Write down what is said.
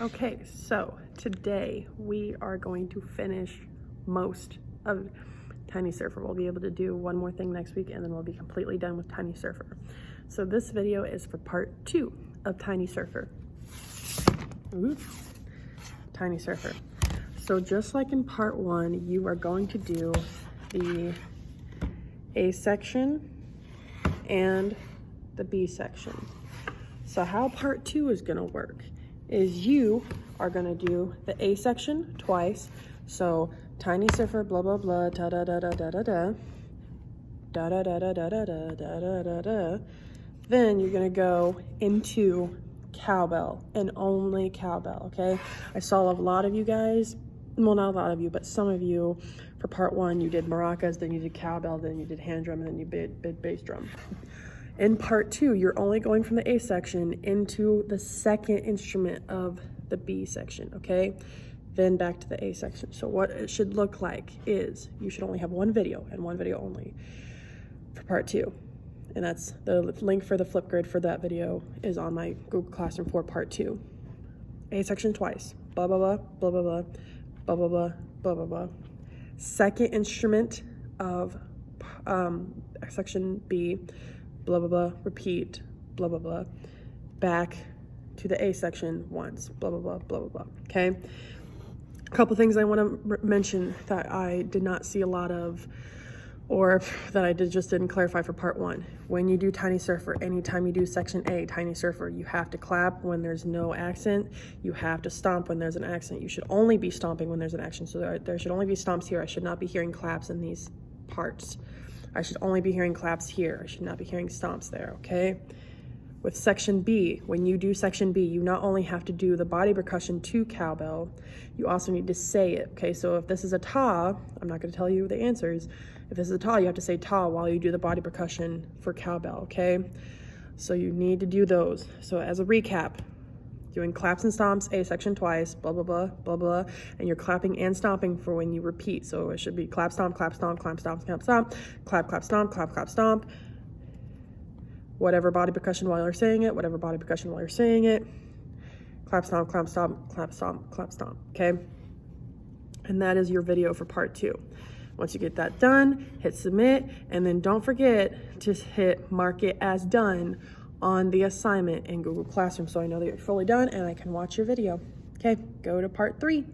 Okay, so today we are going to finish most of Tiny Surfer. We'll be able to do one more thing next week and then we'll be completely done with Tiny Surfer. So this video is for part 2 of Tiny Surfer. Ooh, Tiny Surfer. So just like in part 1, you are going to do the A section and the B section. So how part 2 is gonna work is you are gonna do the A section twice. So Tiny Surfer, blah blah blah, da da da da da da da, da da da da da da da da da da. Then you're gonna go into cowbell and only cowbell. Okay. I saw a lot of you guys, well, not a lot of you, but some of you, for part 1, you did maracas, then you did cowbell, then you did hand drum, and then you did bass drum. In part 2, you're only going from the A section into the second instrument of the B section, okay? Then back to the A section. So what it should look like is you should only have one video and one video only for part 2. And that's the link for the Flipgrid for that video is on my Google Classroom for part 2. A section twice, blah, blah, blah, blah, blah, blah, blah, blah, blah, blah, blah, blah. Second instrument of section B, blah, blah, blah, repeat, blah, blah, blah, back to the A section once, blah, blah, blah, blah, blah, blah, okay? A couple things I want to mention that I did not see a lot of, or that I just didn't clarify for part 1. When you do Tiny Surfer, anytime you do section A, Tiny Surfer, you have to clap when there's no accent. You have to stomp when there's an accent. You should only be stomping when there's an accent. So there should only be stomps here. I should not be hearing claps in these parts. I should only be hearing claps here. I should not be hearing stomps there, okay? With section B, when you do section B, you not only have to do the body percussion to cowbell, you also need to say it, okay? So if this is a ta, I'm not gonna tell you the answers. If this is a ta, you have to say ta while you do the body percussion for cowbell, okay? So you need to do those. So as a recap, doing claps and stomps, A section twice, blah, blah, blah, blah, blah, and you're clapping and stomping for when you repeat. So it should be clap, stomp, clap, stomp, clap, stomp, clap, stomp, clap, clap, stomp, clap, clap, stomp, whatever body percussion while you're saying it, whatever body percussion while you're saying it, clap, stomp, clap, stomp, clap, stomp, clap, stomp, okay? And that is your video for part 2. Once you get that done, hit submit, and then don't forget to hit mark it as done on the assignment in Google Classroom so I know that you're fully done and I can watch your video. Okay, go to part 3.